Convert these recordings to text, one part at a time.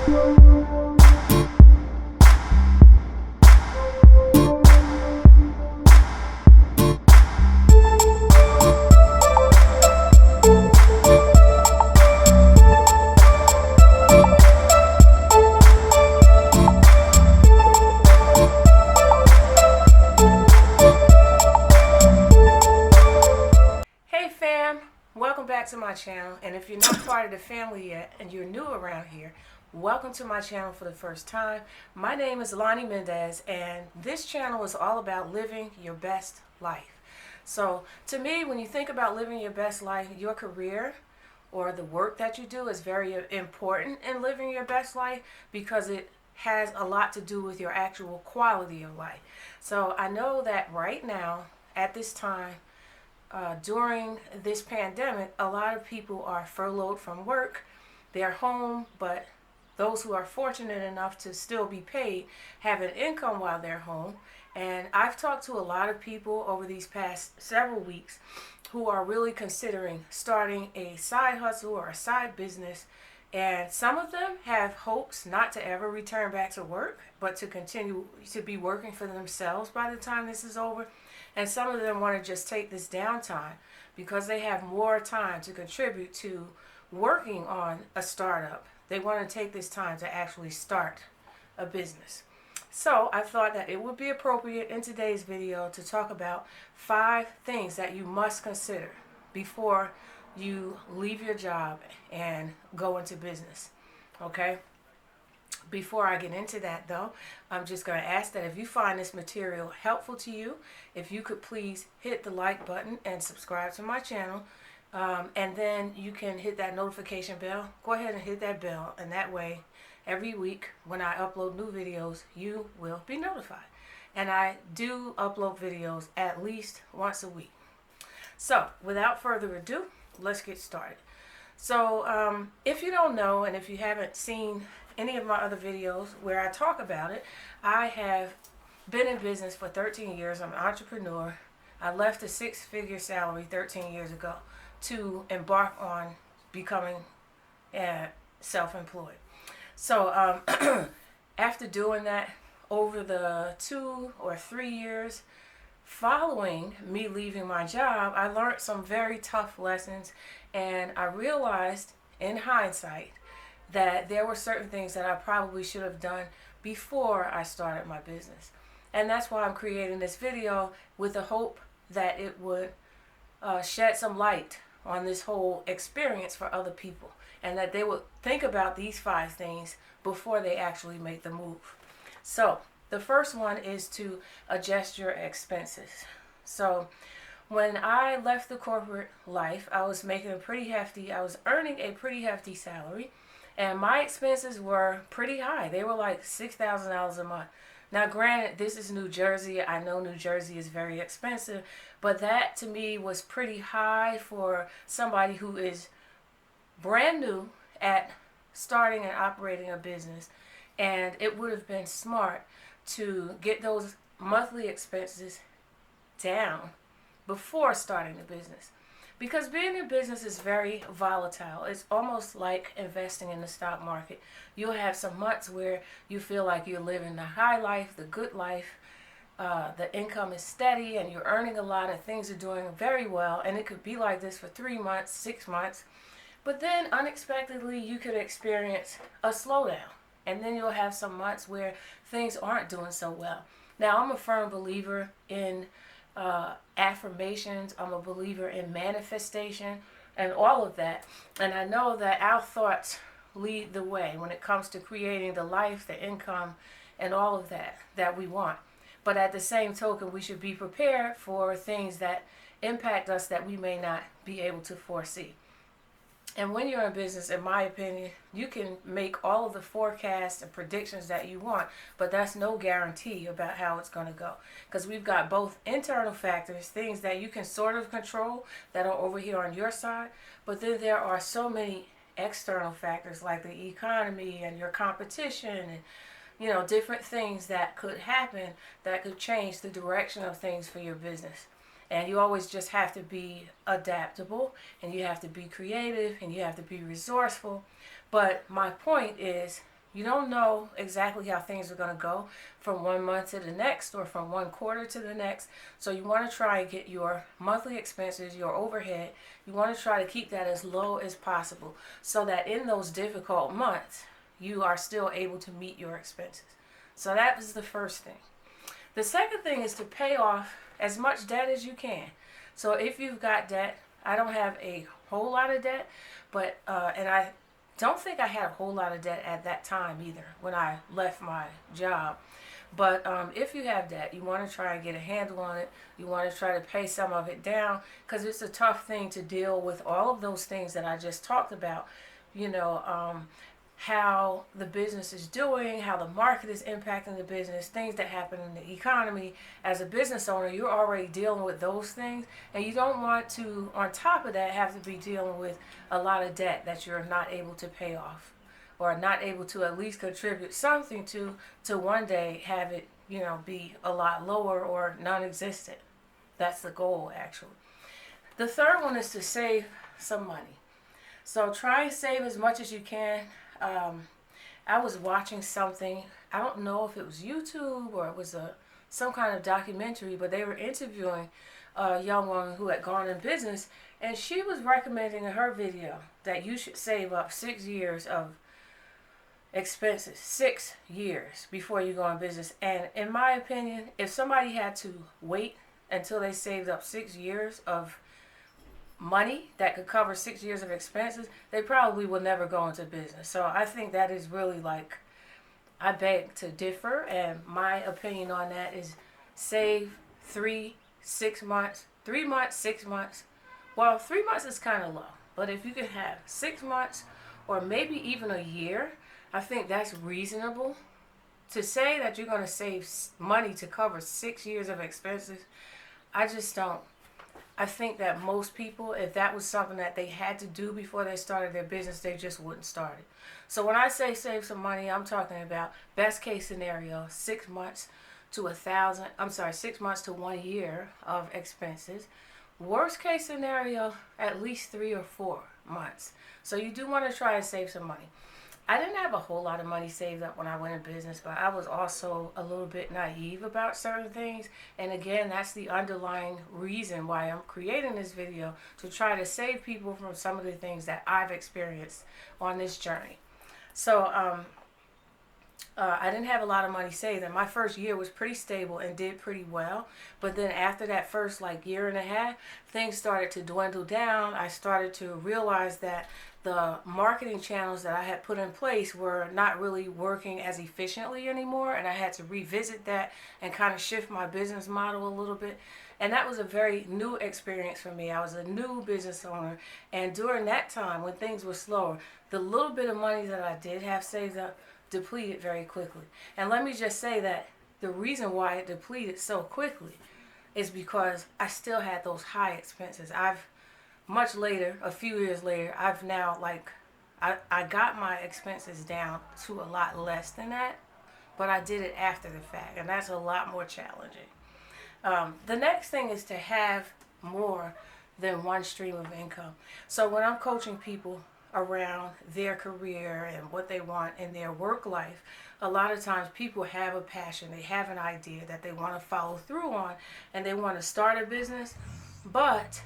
Hey fam, welcome back to my channel, and if you're not part of the family yet and you're new around here, welcome to my channel for the first time. My name is Lonnie Mendez, and this channel is all about living your best life. So to me, when you think about living your best life, your career or the work that you do is very important in living your best life because it has a lot to do with your actual quality of life. So I know that right now, at this time, during this pandemic, a lot of people are furloughed from work. They're home, but those who are fortunate enough to still be paid have an income while they're home. And I've talked to a lot of people over these past several weeks who are really considering starting a side hustle or a side business. And some of them have hopes not to ever return back to work, but to continue to be working for themselves by the time this is over. And some of them want to just take this downtime because they have more time to contribute to working on a startup. They want to take this time to actually start a business. So I thought that it would be appropriate in today's video to talk about 5 things that you must consider before you leave your job and go into business. Okay? Before I get into that though, I'm just going to ask that if you find this material helpful to you, if you could please hit the like button and subscribe to my channel. And then you can hit that notification bell. Go ahead and hit that bell, and that way every week when I upload new videos, you will be notified. And I do upload videos at least once a week. So without further ado, let's get started. So if you don't know, and if you haven't seen any of my other videos where I talk about it, I have been in business for 13 years. I'm an entrepreneur. I left a 6-figure salary 13 years ago to embark on becoming self-employed. So after doing that over the 2 or 3 years following me leaving my job, I learned some very tough lessons, and I realized in hindsight that there were certain things that I probably should have done before I started my business. And that's why I'm creating this video, with the hope that it would shed some light on this whole experience for other people, and that they would think about these 5 things before they actually make the move. So the first one is to adjust your expenses. So when I left the corporate life, I was earning a pretty hefty salary, and my expenses were pretty high. They were like $6,000 a month. Now granted, this is New Jersey. I know New Jersey is very expensive, but that to me was pretty high for somebody who is brand new at starting and operating a business. And it would have been smart to get those monthly expenses down before starting the business. Because being in business is very volatile. It's almost like investing in the stock market. You'll have some months where you feel like you're living the high life, the good life. The income is steady and you're earning a lot, and things are doing very well. And it could be like this for 3 months, 6 months. But then unexpectedly you could experience a slowdown. And then you'll have some months where things aren't doing so well. Now, I'm a firm believer in affirmations. I'm a believer in manifestation and all of that. And I know that our thoughts lead the way when it comes to creating the life, the income, and all of that we want. But at the same token, we should be prepared for things that impact us that we may not be able to foresee. And when you're in business, in my opinion, you can make all of the forecasts and predictions that you want, but that's no guarantee about how it's going to go. Because we've got both internal factors, things that you can sort of control that are over here on your side, but then there are so many external factors like the economy and your competition and different things that could happen that could change the direction of things for your business. And you always just have to be adaptable, and you have to be creative, and you have to be resourceful. But my point is, You don't know exactly how things are going to go from one month to the next or from one quarter to the next. So you want to try and get your monthly expenses, your overhead, you want to try to keep that as low as possible so that in those difficult months, you are still able to meet your expenses. So that was the first thing. The second thing is to pay off as much debt as you can. So if you've got debt, I don't have a whole lot of debt, but and I don't think I had a whole lot of debt at that time either when I left my job. But if you have debt, you want to try and get a handle on it. You want to try to pay some of it down because it's a tough thing to deal with all of those things that I just talked about. You know, how the business is doing, how the market is impacting the business, things that happen in the economy. As a business owner, you're already dealing with those things, and you don't want to, on top of that, have to be dealing with a lot of debt that you're not able to pay off or not able to at least contribute something to one day have it, be a lot lower or non-existent. That's the goal, actually. The third one is to save some money. So try and save as much as you can. I was watching something. I don't know if it was YouTube or it was some kind of documentary, but they were interviewing a young woman who had gone in business, and she was recommending in her video that you should save up 6 years of expenses, 6 years before you go in business. And in my opinion, if somebody had to wait until they saved up 6 years of money that could cover 6 years of expenses, they probably will never go into business. So I think that is really like, I beg to differ, and my opinion on that is save 6 months, 6 months. Well, 3 months is kind of low, but if you can have 6 months or maybe even a year, I think that's reasonable. To say that you're going to save money to cover 6 years of expenses, I just don't. I think that most people, if that was something that they had to do before they started their business, they just wouldn't start it. So when I say save some money, I'm talking about best case scenario, 6 months to 6 months to 1 year of expenses. Worst case scenario, at least 3 or 4 months. So you do want to try and save some money. I didn't have a whole lot of money saved up when I went in business, but I was also a little bit naive about certain things. And again, that's the underlying reason why I'm creating this video, to try to save people from some of the things that I've experienced on this journey. So I didn't have a lot of money saved, and my first year was pretty stable and did pretty well. But then after that first year and a half, things started to dwindle down. I started to realize that the marketing channels that I had put in place were not really working as efficiently anymore, and I had to revisit that and kind of shift my business model a little bit. And that was a very new experience for me. I was a new business owner, and during that time when things were slower, the little bit of money that I did have saved up depleted very quickly. And let me just say that the reason why it depleted so quickly is because I still had those high expenses. Much later, a few years later, I've now I got my expenses down to a lot less than that, but I did it after the fact, and that's a lot more challenging. The next thing is to have more than one stream of income. So when I'm coaching people around their career and what they want in their work life, a lot of times people have a passion, they have an idea that they want to follow through on, and they want to start a business, but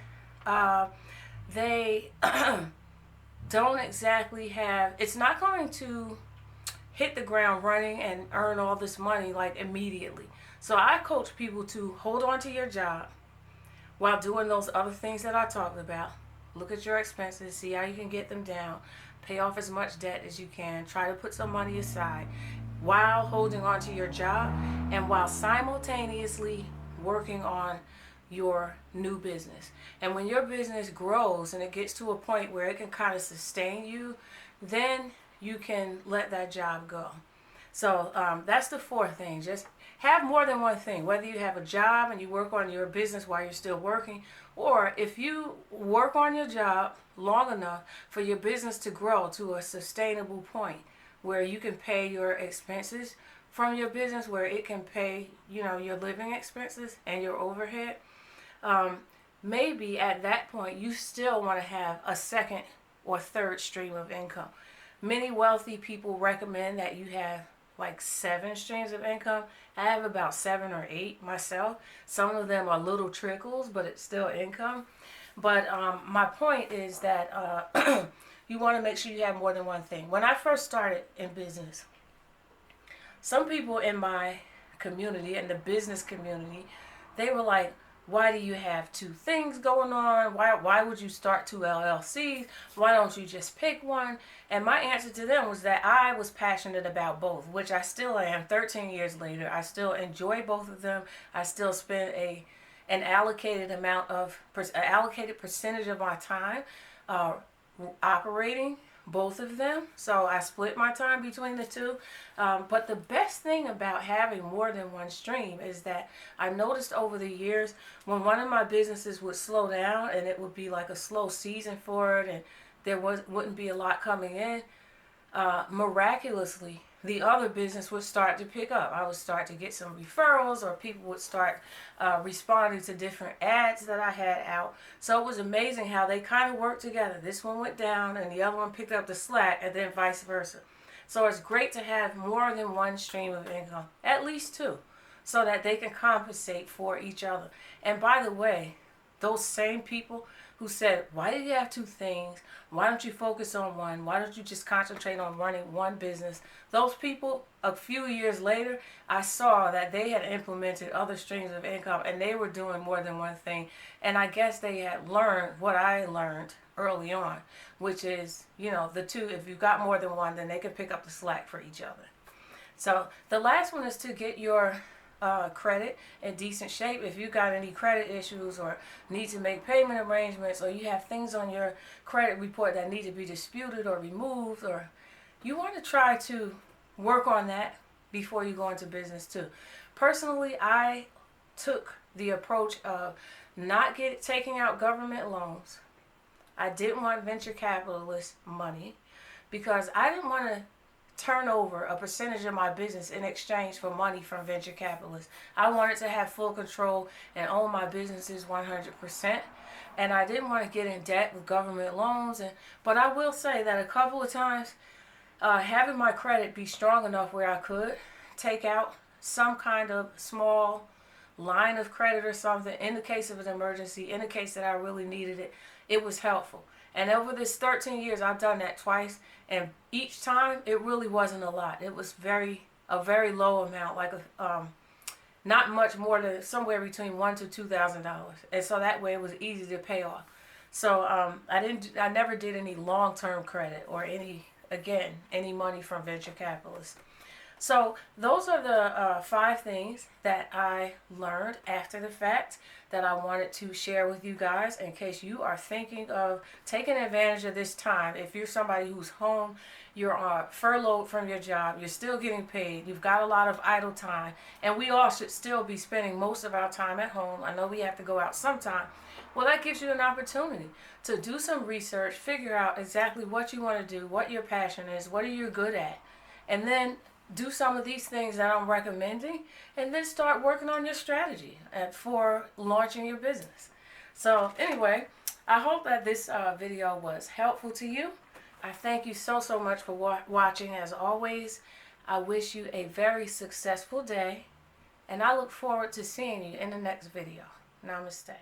they don't exactly have, it's not going to hit the ground running and earn all this money immediately. So I coach people to hold on to your job while doing those other things that I talked about. Look at your expenses, see how you can get them down, pay off as much debt as you can, try to put some money aside while holding on to your job and while simultaneously working on your new business. And when your business grows and it gets to a point where it can kind of sustain you, then you can let that job go. So that's the fourth thing. Just have more than one thing, whether you have a job and you work on your business while you're still working, or if you work on your job long enough for your business to grow to a sustainable point where you can pay your expenses from your business, where it can pay, your living expenses and your overhead. Maybe at that point you still want to have a second or third stream of income. Many wealthy people recommend that you have like 7 streams of income. I have about 7 or 8 myself. Some of them are little trickles, but it's still income. But my point is that you want to make sure you have more than one thing. When I first started in business, some people in my community, in the business community, they were like, why do you have 2 things going on? Why would you start 2 LLCs? Why don't you just pick one? And my answer to them was that I was passionate about both, which I still am 13 years later. I still enjoy both of them. I still spend an allocated allocated percentage of my time operating both of them. So I split my time between the 2. But the best thing about having more than one stream is that I noticed over the years when one of my businesses would slow down and it would be like a slow season for it and there wouldn't be a lot coming in, miraculously the other business would start to pick up. I would start to get some referrals, or people would start responding to different ads that I had out. So it was amazing how they kind of worked together. This one went down and the other one picked up the slack, and then vice versa. So it's great to have more than one stream of income, at least 2, so that they can compensate for each other. And by the way, those same people who said, why do you have 2 things? Why don't you focus on one? Why don't you just concentrate on running one business? Those people, a few years later, I saw that they had implemented other streams of income and they were doing more than one thing. And I guess they had learned what I learned early on, which is, the 2, if you've got more than one, then they can pick up the slack for each other. So the last one is to get your credit in decent shape. If you got any credit issues or need to make payment arrangements, or you have things on your credit report that need to be disputed or removed, or you want to try to work on that before you go into business too. Personally, I took the approach of not taking out government loans. I didn't want venture capitalist money because I didn't want to turn over a percentage of my business in exchange for money from venture capitalists. I wanted to have full control and own my businesses 100%. And I didn't want to get in debt with government loans. But I will say that a couple of times, having my credit be strong enough where I could take out some kind of small line of credit or something in the case of an emergency, in the case that I really needed it, it was helpful. And over this 13 years, I've done that twice. And each time, it really wasn't a lot. It was a very low amount, like not much more than somewhere between $1,000 to $2,000. And so that way, it was easy to pay off. So I never did any long-term credit or any money from venture capitalists. So those are the 5 things that I learned after the fact that I wanted to share with you guys in case you are thinking of taking advantage of this time. If you're somebody who's home, you're furloughed from your job, you're still getting paid, you've got a lot of idle time, and we all should still be spending most of our time at home. I know we have to go out sometime. Well, that gives you an opportunity to do some research, figure out exactly what you want to do, what your passion is, what are you good at, and then do some of these things that I'm recommending, and then start working on your strategy for launching your business. So anyway, I hope that this video was helpful to you. I thank you so much for watching. As always, I wish you a very successful day, and I look forward to seeing you in the next video. Namaste.